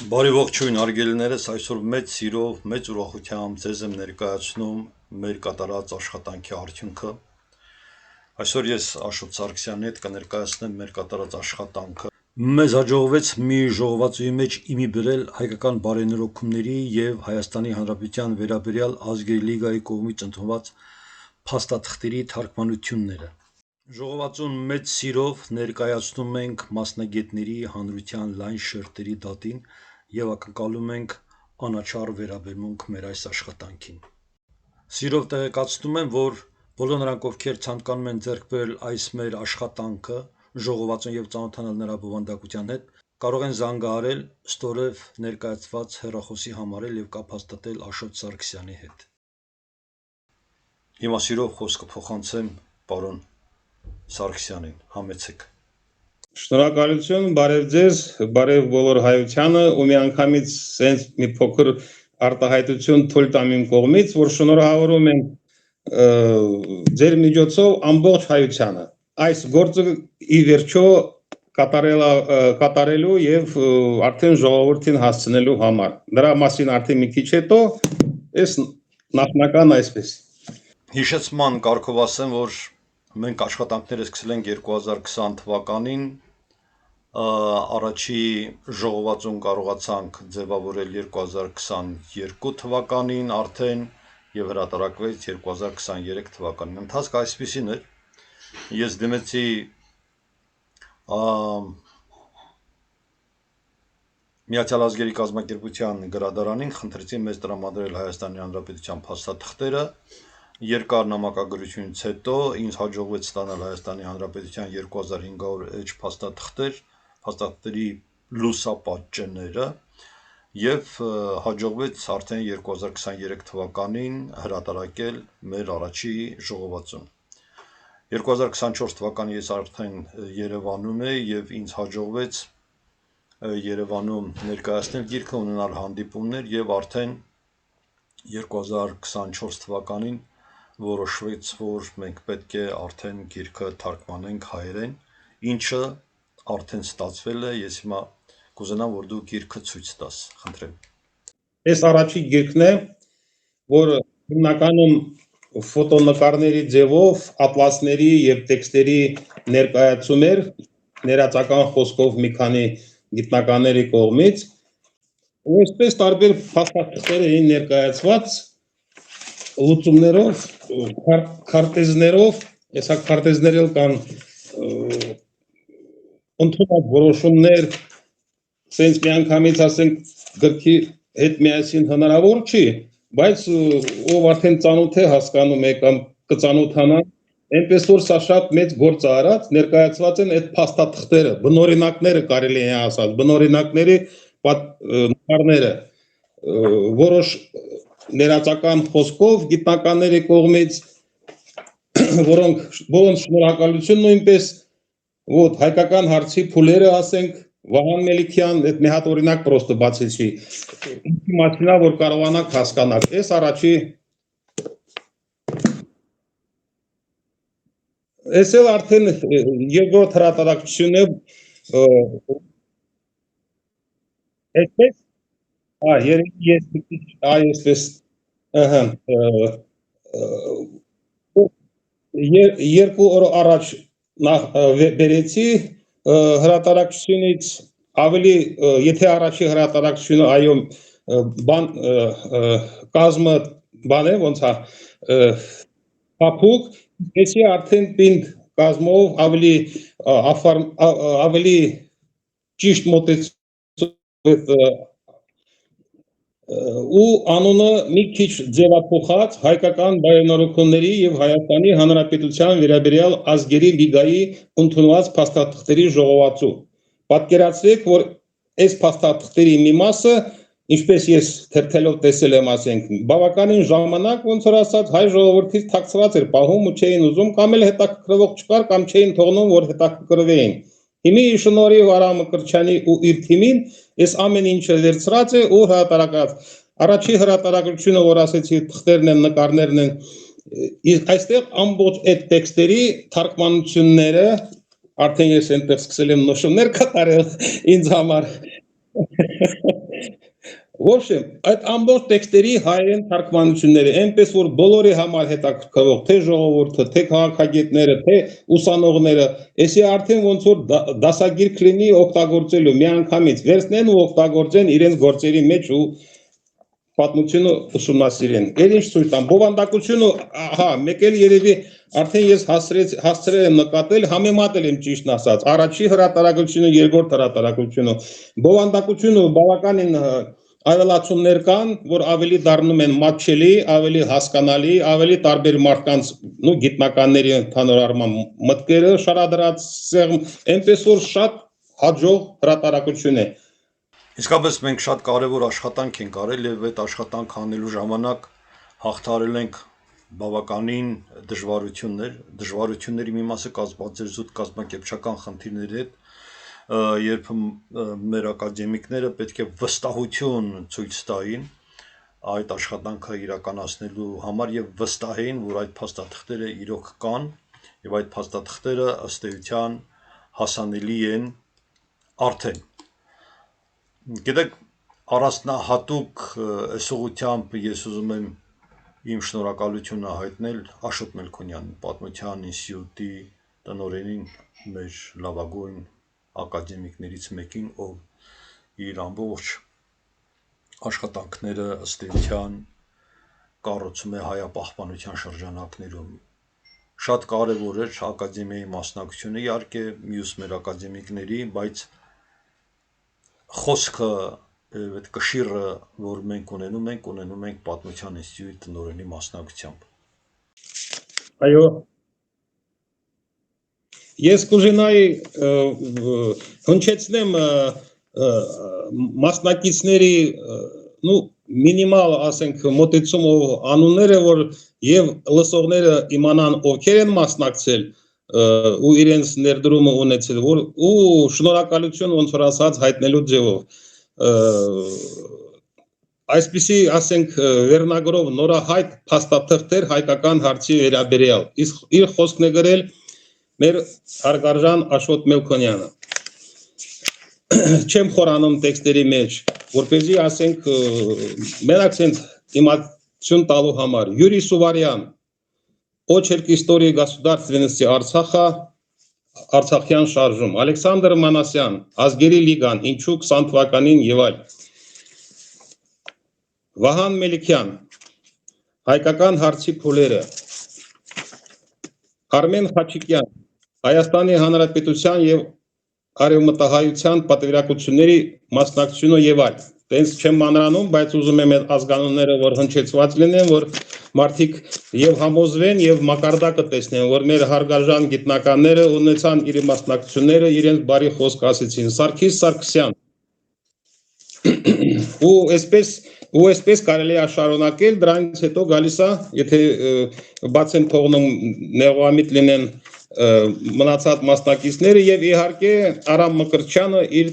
Բարի ողջույն արգելիներս, այսօր մեծ սիրով, մեծ ուրախությամբ ձեզ եմ ներկայացնում մեր կատարած աշխատանքի արդյունքը։ Այսօր ես Աշոտ Սարգսյանի հետ կներկայացնեմ մեր կատարած աշխատանքը։ Մեզ հաջողվեց մի ժողովածուի մեջ իմի բերել հայկական բարենրոքումների եւ Հայաստանի Հանրապետության վերաբերյալ ազգերի լիգայի կողմից ընդունված փաստաթղթերի թարգմանությունները։ Ժողովածուն մեծ սիրով ներկայացնում ենք մասնագետների հանրության լայն շերտերի դատին եւ ակնկալում ենք անաչառ վերաբերմունք մեր այս աշխատանքին։ Սիրով տեղեկացնում եմ, որ բոլոր նրանք, ովքեր ցանկանում են ձեռք բերել այս մեր աշխատանքը, ժողովածուն եւ ծանոթանալ նրա բովանդակության հետ, կարող են զանգահարել ստորև ներկայացված հեռախոսի համարել եւ կապ հաստատել Աշոտ Սարգսյանի հետ։ Հիմա սիրով խոսքը փոխանցեմ պարոն Սարգսյանին, համեցեք։ Շնորհակալություն, բարև ձեզ, բարև բոլոր հայությանը, ու միանգամից sense մի փոքր արտահայտություն թույլ տամ իմ կողմից, որ շնորհավորում եմ ձեր միջոցով ամբողջ հայությանը։ Այս գործը ի վերջո կատարելու եւ արդեն ժողովրդին հասցնելու համար։ Դրա մասին արդեն մի քիչ հետո այս նախնական այսպես։ Հիշեցման կարգով ասեմ, որ մենք աշխատանքները սկսել ենք 2020 թվականին, առաջի ժողովածուն կարողացանք ձևավորել 2022 թվականին արդեն եւ հրատարակվեց 2023 թվականին։ Ընթացքը այսպիսին էր. ես դիմեցի Միացյալ Ազգերի կազմակերպության գրադարանին, խնդրեցի մեզ տրամադրել Հայաստանի Հանրապետության փաստաթղթերը։ Երկար նամակագրությունից հետո ինձ հաջողվեց ստանալ Հայաստանի Հանրապետության 2500 էջ փաստաթղթերի լուսապատճենները եւ հաջողվեց արդեն 2023 թվականին հրատարակել մեր առաջի ժողովածուն։ 2024 թվականին ես արդեն Երևանում էի եւ ինձ հաջողվեց Երևանում ներկայացնել գիրքը, ունենալ հանդիպումներ եւ արդեն 2024 թվականին որոշվեց, որ մենք պետք է արդեն գիրքը թարգմանենք հայերեն, ինչը արդեն ստացվել է։ Ես հիմա կուզենամ, որ դու գիրքը ցույց տաս, խնդրեմ։ Այս առաջի գիրքն է, որ հիմնականում ֆոտոնկարների ձևով, ատլասների եւ տեքստերի ներկայացում էր ներածական խոսքով մի քանի գիտնականների կողմից, ու այսպես տարբեր փաստաթղթեր էին ներկայացված լուծումներով, քարտեզներով, այսա քարտեզներ էլ կան ընդունած որոշումներ, sense միանգամից ասենք գրքի հետ միասին հնարավոր չի, բայց ով արդեն ծանոթ է հասկանում է կամ կծանոթանա, այնպես որ սա շատ մեծ գործ է արած, ներկայացված են այդ փաստաթղթերը, բնօրինակները կարելի է ասած, բնօրինակների նկարները, որոշ ներածական խոսքով գիտնականների կողմից, որոնք բոլոր շնորհակալություն նույնպես, вот հայկական հարցի փուլերը ասենք Վահան Մելիքյան, այդ մի հատ օրինակ պրոստը բացեցի, ինքի մասինա, որ կարողանաք հասկանալ, այս առաջի, այս էլ արդեն երկրորդ հրատարակությունն է, այսպես, երկու օր առաջ բերեցի հրատարակությունից ավելի, եթե առաջի հրատարակությունը այո կազմը բան է, ոնց է փափուկ, այսի արդեն պինդ կազմով ավելի ճիշտ մոտեցում ու անունը մի քիչ ձևափոխած հայկական բարենորոգումների եւ Հայաստանի Հանրապետության վերաբերյալ ազգերի լիգայի ընդունված փաստաթղթերի ժողովածու։ Պատկերացրեք, որ այս փաստաթղթերի մի մասը, ինչպես ես թերթելով տեսել եմ, ասենք, բավականին ժամանակ, ոնց որ ասած, հայ ժողովրդից թաքցված էր պահում ու չէին ուզում, կամ էլ հետաքրքրվող չկար, կամ չէին թողնում, որ հետաքրքրվեին։ Հիմի շնորհիվ Արամ Մկրտչյանի ու իր թիմին այս ամեն ինչը վերցրած է ու հրատարակած։ Առաջի հրատարակությունը, որ ասեցի, թղթերն են, նկարներն են, այստեղ ամբողջ այդ տեքստերի թարգմանությունները, արդեն ես այնտեղ սկսել եմ նշումներ կատարել ինձ համար, В общем, այդ ամբողջ տեքստերի հայերեն թարգմանությունները, այնպես որ բոլորի համար հետաքրքրող, թե ժողովուրդը, թե քաղաքագետները, թե ուսանողները, էսի արդեն ոնց որ դասագիր կլինի օգտագործելու միանգամից վերցնեն ու օգտագործեն իրենց գործերի մեջ ու պատմությունը ուսումնասիրեն։ Էլ ինչ ցույց տան, բովանդակությունը, ահա, մեկ էլ երևի արդեն ես հասցրել եմ նկատել, համեմատել եմ ճիշտն ասած, առաջի հրատարակությունը, երկրորդ հրատարակությունը, բովանդակությունը բավականին ավելացումներ կան, որ ավելի դառնում են մատչելի, ավելի հասկանալի, ավելի տարբեր մարդկանց, գիտնականների ընդհանուր առմամբ մտքերը շարադրած, այնպես որ շատ հաջող հրատարակություն է։ Իսկապես մենք շատ կարևոր աշխատանք ենք արել եւ այդ աշխատանք անելու ժամանակ հաղթարել ենք բավականին դժվարությունների մի մասը կազմված էր զուտ կազմակերպչական խնդիրների հետ, երբ մեր ակադեմիկները պետք է վստահություն ցույց տային այդ աշխատանքը իրականացնելու համար եւ վստահեին, որ այդ փաստաթղթերը իրոք կան եւ այդ փաստաթղթերը ըստ էության հասանելի են արդեն։ Գիտեք, առանձնահատուկ այս ուղղությամբ ես ուզում եմ իմ շնորհակալությունը հայտնել Աշոտ Մելքոնյանին, Պատմության ինստիտուտի տնօրենին, մեր լավագույն ակադեմիկներից մեկին, ով իր ամբողջ աշխատանքները ըստ էության կառուցում է հայապահպանության շրջանակներում։ Շատ կարևոր էր ակադեմիայի մասնակցությունը, իհարկե մյուս մեր ակադեմիկների, բայց խոսքը այդ կշիռը, որ մենք ունենում ենք Պատմության ինստիտուտի տնօրենի մասնակցությամբ։ Այո, ես կուզենայի հնչեցնեմ մասնակիցների մինիմալ, ասենք, մոտեցումով անունները, որ եւ լսողները իմանան ովքեր են մասնակցել ու իրենց ներդրումը ունեցել, որ ու շնորհակալություն ոնց որ ասած հայտնելու ձևով այսպիսի, ասենք, վերնագրով նորահայտ փաստաթղթեր հայկական հարցի վերաբերյալ։ Իսկ իր խոսքն է գրել մեր հարգարժան Աշոտ Մելքոնյանը։ Չեմ խորանում տեքստերի մեջ, որպեսզի ասենք մենակ ցենց իմացություն տալու համար։ Յուրի Սուվարյան, Очерк истории государственности Արցախա, Արցախյան շարժում, Ալեքսանդր Մանասյան, Ազգերի լիգան, ինչու 20 թվականին եւ այլ։ Վահան Մելիքյան, հայկական հարցի փուլերը, Արմեն Խաչիկյան, Հայաստանի Հանրապետության եւ արևմտահայության պատվիրակությունների մասնակցությունը եւ այլ։ Տենց չեմ մանրանում, բայց ուզում եմ այդ ազգանունները, որ հնչեցված լինեն, որ մարդիկ եւ համոզվեն եւ մակարդակը տեսնեն, որ մեր հարգարժան գիտնականները ունեցան իր մասնակցությունները, իրենց բարի խոսք ասեցին։ Սարգիս Սարգսյան, ու այսպես կարելի է շարունակել, դրանից հետո գալիս է, եթե բաց են թողնում նեղամիտ լինեն մնացած մասնակիցները եւ իհարկե Արամ Մկրտչյանը իր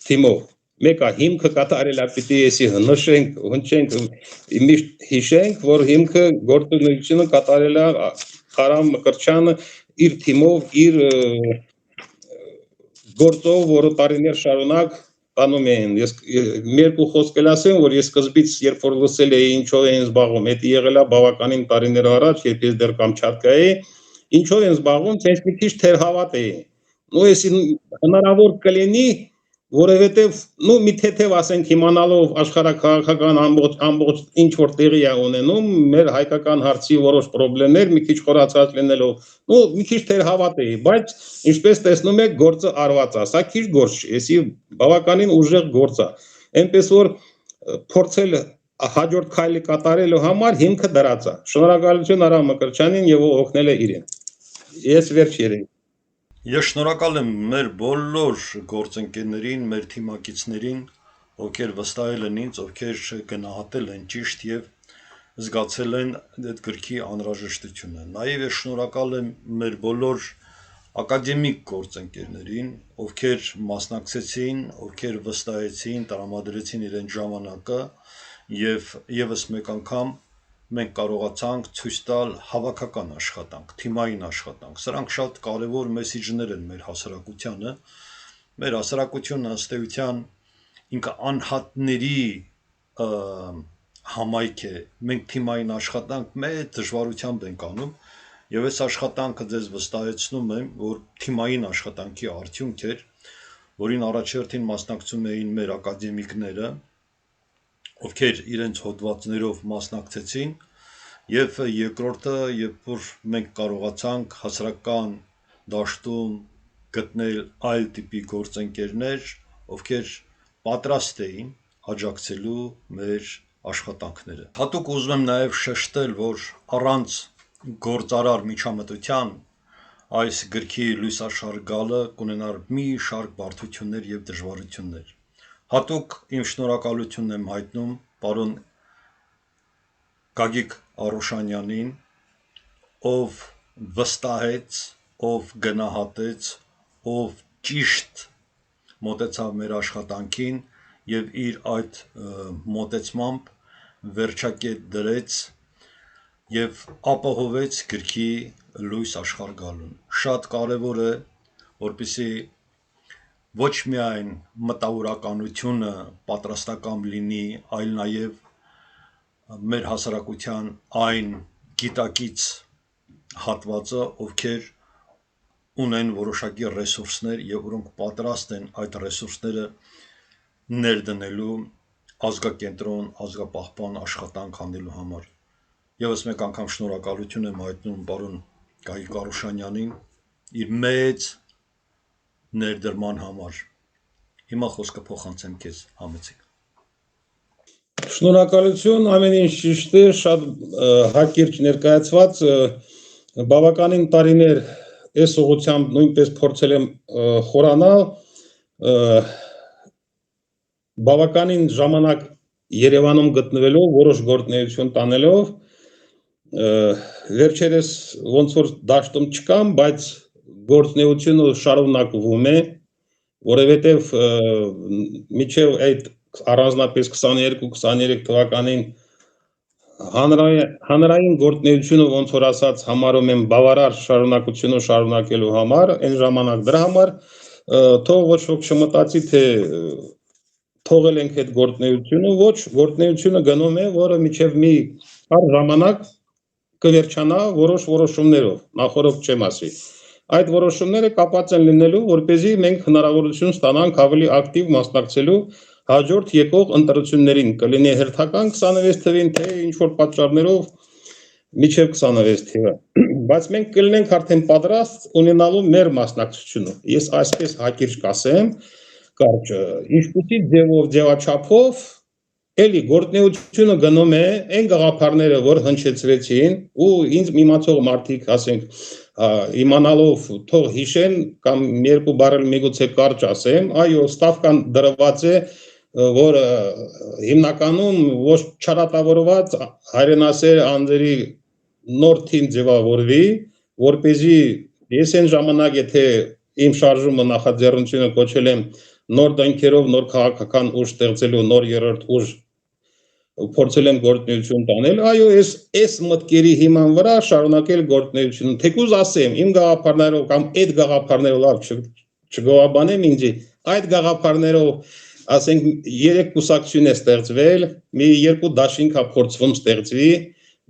թիմով։ Մեկը հիմքը կատարելա պիտի էսի նշենք, հնչենք, միշտ հիշենք, որ հիմքը գործունեությունը կատարելա Արամ Մկրտչյանը իր թիմով, իր գործով, որը տարիներ շարունակ տանում էին։ Ես երկու խոսք էլ ասեմ, որ ես սկզբից երբ որ լսել էի ինչով էին զբաղվում, դա եղել է բավականին տարիներ առաջ, երբ ես դեռ Կամչատկա էի, ինչով են զբաղվում, ցենց մի քիչ թերհավատ էի։ Ու էսի հնարավոր կլինի, որովհետև մի թեթև ասենք իմանալով աշխարհաքաղաքական ամբողջ ինչ որ տեղի է ունենում, մեր հայկական հարցի որոշ խնդիրներ մի քիչ խորացած լինելով, մի քիչ թերհավատ էի, բայց ինչպես տեսնում եք, գործը արված է, սա քիչ գործ չի, էսի բավականին ուժեղ գործ է։ Այնպես որ փորձել հաջորդ քայլի կատարելու համար հիմքը դրած է։ Շնորհակալություն Արամ Մկրտչյանին եւ օգնել է իրեն։ Ես վերջ երեի։ Ես շնորհակալ եմ մեր բոլոր գործընկերներին, մեր թիմակիցներին, ովքեր վստահել են ինձ, ովքեր գնահատել են ճիշտ եւ զգացել են այդ գրքի անհրաժեշտությունը։ Նաեւ ես շնորհակալ եմ մեր բոլոր ակադեմիկ գործընկերներին, ովքեր մասնակցեցին, ովքեր վստահեցին, տրամադրեցին իրենց ժամանակը եւ եւս մեկ անգամ մենք կարողացանք ցույց տալ հավաքական աշխատանք, թիմային աշխատանք։ Սրանք շատ կարևոր մեսիջներ են մեր հասարակությանը։ Մեր հասարակությունը ըստ էության ինքը անհատների համայք է, մենք թիմային աշխատանք մեծ դժվարությամբ ենք անում եւ այս աշխատանքը ձեզ վստահեցնում եմ, որ թիմային աշխատանքի արդյունք էր, որին առաջերտին մասնակցում էին մեր ակադեմիկները, ովքեր իրենց հոդվածներով մասնակցեցին, եւ երկրորդը, երբ որ մենք կարողացանք հասարակական դաշտում գտնել այլ տիպի գործընկերներ, ովքեր պատրաստ էին աջակցելու մեր աշխատանքները։ Հատուկ ուզում եմ նաև շեշտել, որ առանց գործարար միջամտության այս գրքի լույսաշխարհ գալը կունենար մի շարք բարդություններ եւ դժվարություններ։ Հատուկ իմ շնորհակալությունն եմ հայտնում պարոն Գագիկ Արոշանյանին, ով վստահեց, ով գնահատեց, ով ճիշտ մոտեցավ մեր աշխատանքին եւ իր այդ մոտեցմամբ վերջակետ դրեց եւ ապահովեց գրքի լույս աշխարհ գալուն։ Շատ կարեւոր է, որպեսզի ոչ միայն մտավորականությունը պատրաստական լինի, այլ նաեւ մեր հասարակության այն գիտակից հատվածը, ովքեր ունեն որոշակի ռեսուրսներ եւ որոնք պատրաստ են այդ ռեսուրսները ներդնելու ազգակենտրոն, ազգապահպան աշխատանք անելու համար։ Եվս մեկ անգամ շնորհակալություն եմ հայտնում պարոն Գագիկ Արոշանյանին իր մեծ ներդրման համար։ Հիմա խոսքը փոխանցեմ քեզ, համեցիկ։ Շնորհակալություն, ամեն ինչ ճիշտ է, շատ հակիրճ ներկայացված, բավականին տարիներ այս ուղղությամբ նույնպես փորձել եմ խորանալ, բավականին ժամանակ Երևանում գտնվելով, որոշ գործունեություն տանելով, վերջերս ոնց որ դաշտում չկամ, բայց գործունեությունը շարունակվում է, որովհետև միջև այդ առանձնապես 22-23 թվականին հանրային գործունեությունը ոնց որ ասած համարում եմ բավարար շարունակությունը շարունակելու համար, այն ժամանակ դրա համար թող ոչ ոք չմտածի, թե թողել ենք այդ գործունեությունը, ոչ, գործունեությունը գնում է, որը միջև մի ժամանակ կվերջանա որոշ որոշումներով, նախորդ չեմ ասի։ Այդ որոշումները կապված են լինելու, որպեսզի մենք հնարավորություն ստանանք ավելի ակտիվ մասնակցելու հաջորդ եկող ընտրություններին, կլինի հերթական 26 թվին, թե ինչ որ պատճառներով միջև 26 թվը։ Բայց մենք կլինենք արդեն պատրաստ ունենալու մեր մասնակցությունը։ Ես այսպես հակիրճ կասեմ, կարճ, ինչպիսի ձևով, ձևաչափով էլի գործունեությունը գնում է այն գաղափարները, որ հնչեցրեցին, ու ինձ իմացող մարդիկ, ասենք, իմանալով թող հիշեն կամ երկու բառ միգուցե կարճ ասեմ, այո, ստավկան դրված է, որ հիմնականում ոչ չարատավորված հայրենասեր անձերի նոր թիմ ձևավորվի, որպեսզի ես այն ժամանակ, եթե իմ շարժումը նախաձեռնությունը կոչել եմ նոր դեմքերով նոր քաղաքական ուժ ստեղծելու, նոր երրորդ ուժ փորձել եմ գործունեություն տանել, այո, այս մտքերի հիման վրա շարունակել գործունեությունը, թեկուզ ասեմ, իմ գաղափարներով կամ այդ գաղափարներով լավ չգովաբանեմ ինձ, այդ գաղափարներով, ասենք, 3 կուսակցություն է ստեղծվել, մի 2 դաշինք է փորձվում ստեղծվի,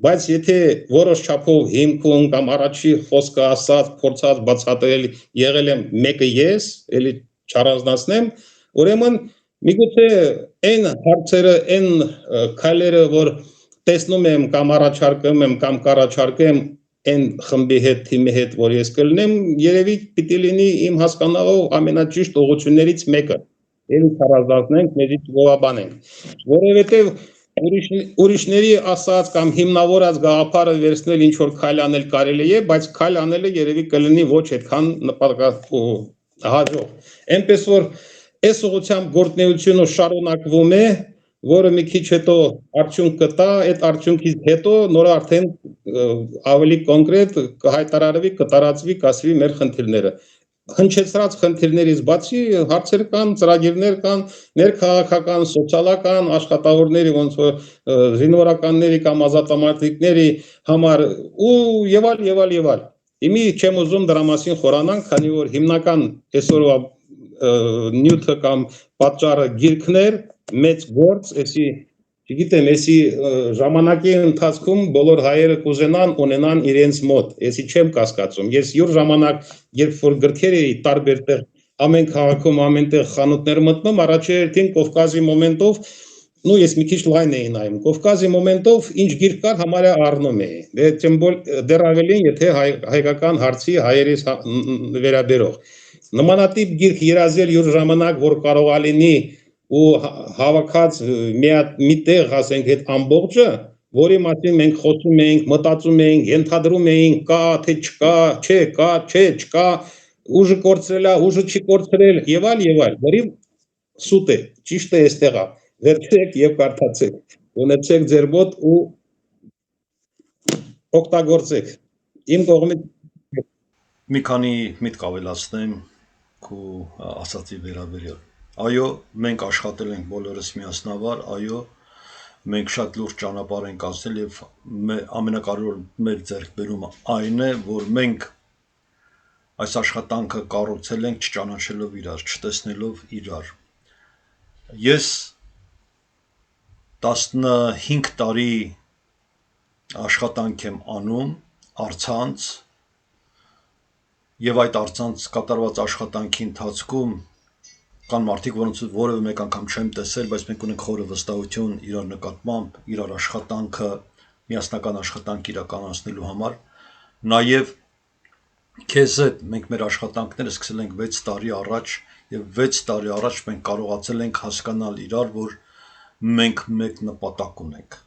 բայց եթե որոշ չափով հիմքում կամ առաջի խոսքը ասած, փորձած բացատրել եղել եմ մեկը ես, էլի չառանձնացնեմ, ուրեմն միգուցե այն հարցերը, այն քայլերը, որ տեսնում եմ կամ առաջարկում եմ կամ կառաջարկեմ այն խմբի հետ, թիմի հետ, որ ես կլինեմ, երևի պիտի լինի իմ հասկանալով ամենաճիշտ ուղղություններից մեկը։ Էլի չառանձնացնենք, մեզից գովաբանենք, որովհետև ուրիշների ասած կամ հիմնավորած գաղափարը վերցնել ինչ որ քայլ անել կարելի է, բայց քայլ անելը երևի կլինի ոչ այդքան նպատակահաջող։ Այնպես որ այս ուղղությամբ գործունեությունը շարունակվում է, որը մի քիչ հետո արդյունք կտա, այդ արդյունքից հետո նոր արդեն ավելի կոնկրետ կհայտարարվի, կտարածվի, կասվի մեր խնդիրները։ Հնչեցրած խնդիրներից բացի հարցեր կան, ծրագիրներ կան, ներքաղաքական, սոցիալական, աշխատավորների, ոնց որ զինվորականների կամ ազատամարտիկների համար ու եւ այլ։ Իմի չեմ ուզում դրա մասին խորանալ, քանի որ հիմնական այսօրվա նյութը կամ պատճառը գիրքներ, մեծ գործ, էսի չգիտեմ, էսի ժամանակի ընթացքում բոլոր հայերը կուզենան ունենան իրենց մոտ, էսի չեմ կասկածում։ Ես յուր ժամանակ, երբ որ գրքեր էի տարբեր տեղ, ամեն քաղաքում, ամենտեղ խանութներ մտնում, առաջի հերթին Կովկասի մոմենտով, նու ես մի քիչ լայն էի նայում, Կովկասի մոմենտով ինչ գիրք կար համարյա առնում էի։ Դեռ ավելին, եթե հայկական հարցի հայերիս վերաբերող։ Նմանատիպ գիրք երազել յուր ժամանակ, որ կարող ալինի ու հավաքած մի տեղ, ասենք, այդ ամբողջը, որի մասին մենք խոսում էինք, մտածում էինք, ենթադրում էինք, կա, թե չկա, չէ, կա, չէ, չկա, ուժը կորցրել է, ուժը չի կորցրել, եւ այլ, որի սուտ է, ճիշտ է այստեղ է, վերցրեք եւ կարդացեք, ունեցեք ձեր մոտ ու օգտագործեք։ Իմ կողմից Մի քանի միտք ավելացնեմ քո ասացի վերաբերյալ։ Այո, մենք աշխատել ենք բոլորս միասնաբար, այո, մենք շատ լուրջ ճանապարհ ենք անցնել եւ ամենակարևոր մեր ձեռքբերումը այն է, որ մենք այս աշխատանքը կառուցել ենք չճանաչելով իրար, չտեսնելով իրար։ Ես 15 տարի աշխատանք եմ անում առցանց եւ այդ առցանց կատարված աշխատանքի ընթացքում կան մարդիկ, որոնց որևէ մեկ անգամ չեմ տեսել, բայց մենք ունենք խորը վստահություն իրար նկատմամբ, իրար աշխատանքը, միասնական աշխատանք իրականացնելու համար, նաեւ քեզ հետ մենք մեր աշխատանքները սկսել ենք 6 տարի առաջ եւ 6 տարի առաջ մենք կարողացել ենք հասկանալ իրար, որ մենք մեկ նպատակ ունենք։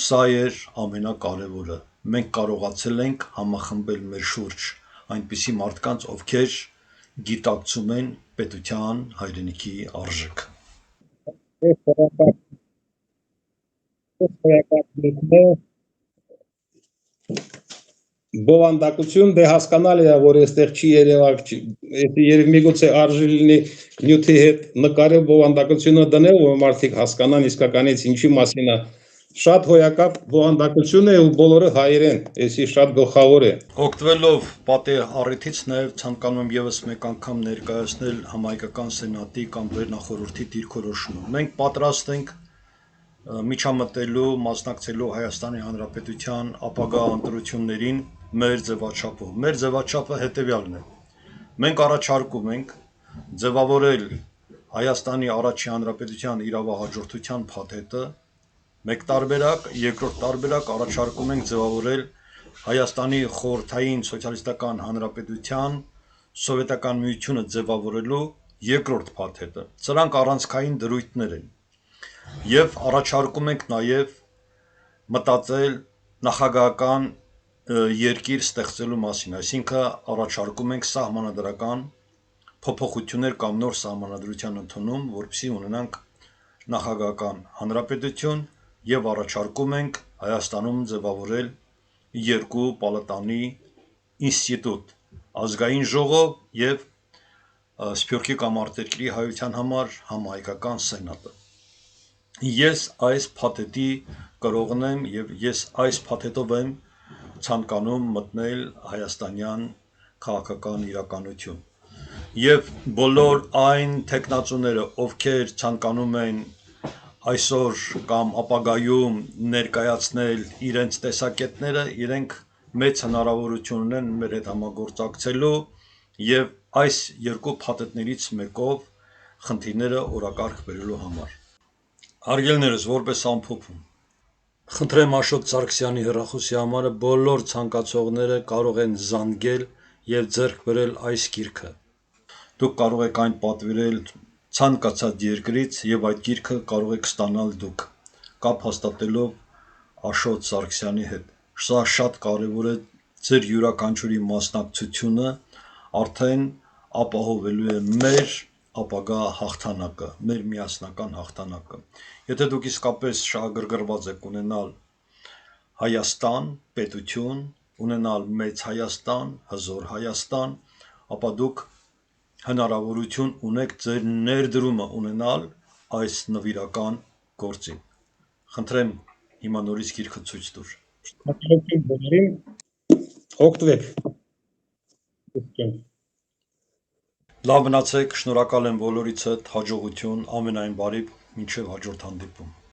Սա էր ամենակարևորը։ Մենք կարողացել ենք համախմբել մեր շուրջ այնպիսի մարդկանց, ովքեր գիտակցում են պետության հայրենիքի արժեքը։ Բովանդակություն դե հասկանալի է, որ այստեղ չի երևակ, երբ միգուցե արժի լինի նյութի հետ նկարել բովանդակությունը դնել, որ մարդիկ հասկանան իսկականից ինչի մասին է։ Շատ հոյակապ բովանդակություն է ու բոլորը հայերեն, էսի շատ գլխավոր է։ Օգտվելով պատի առիթից նաև ցանկանում եմ եւս մեկ անգամ ներկայացնել համահայկական սենատի կամ վերնախորհրդի դիրքորոշումը։ Մենք պատրաստ ենք միջամտելու, մասնակցելու Հայաստանի Հանրապետության ապագա ընտրություններին մեր ձևաչափով։ Մեր ձևաչափը հետևյալն է. մենք առաջարկում ենք ձևավորել Հայաստանի առաջին Հանրապետության իրավահաջորդության փաթեթը, մեկ տարբերակ, երկրորդ տարբերակ առաջարկում ենք ձևավորել Հայաստանի խորհրդային սոցիալիստական հանրապետության սովետական միությունը ձևավորելու երկրորդ փաթեթը։ Սրանք առանցքային դրույթներ են։ Եվ առաջարկում ենք նաև մտածել նախագահական երկիր ստեղծելու մասին, այսինքն առաջարկում ենք սահմանադրական փոփոխություններ կամ նոր սահմանադրության ընդունում, որպեսզի ունենանք նախագահական հանրապետություն եւ առաջարկում ենք Հայաստանում ձևավորել երկու պալատանի ինստիտուտ, ազգային ժողով եւ Սփյուռքի կամ Արտերկրի հայության համար համահայկական սենատը։ Ես այս փաթեթի կրողն եմ եւ ես այս փաթեթով եմ ցանկանում մտնել հայաստանյան քաղաքական իրականություն։ Եվ բոլոր այն տեխնացուները, ովքեր ցանկանում են այսօր կամ ապագայում ներկայացնել իրենց տեսակետները, իրենք մեծ հնարավորություն ունեն մեր հետ համագործակցելու եւ այս երկու փաթեթներից մեկով խնդիրները օրակարգ բերելու համար։ Հարգելիներս, որպես ամփոփում, խնդրեմ Աշոտ Սարգսյանի հեռախոսի համարը բոլոր ցանկացողները կարող են զանգել եւ ձեռք բերել այս գիրքը։ Դուք կարող եք այն պատվիրել ցանկացած երկրից եւ այդ գիրքը կարող եք ստանալ դուք կապ հաստատելով Աշոտ Սարգսյանի հետ։ Սա շատ կարևոր է, ձեր յուրաքանչյուրի մասնակցությունը արդեն ապահովելու է մեր ապագա հաղթանակը, մեր միասնական հաղթանակը։ Եթե դուք իսկապես շահագրգռված եք ունենալ Հայաստան, պետություն, ունենալ մեծ Հայաստան, հզոր Հայաստան, ապա դուք հնարավորություն ունեք ձեր ներդրումը ունենալ այս նվիրական գործին։ Խնդրեմ հիմա նորից գիրքը ցույց տուր։ Օգտվեք։ Լավ մնացեք, շնորհակալ եմ բոլորիցդ, հաջողություն, ամենայն բարի, մինչև հաջորդ հանդիպում։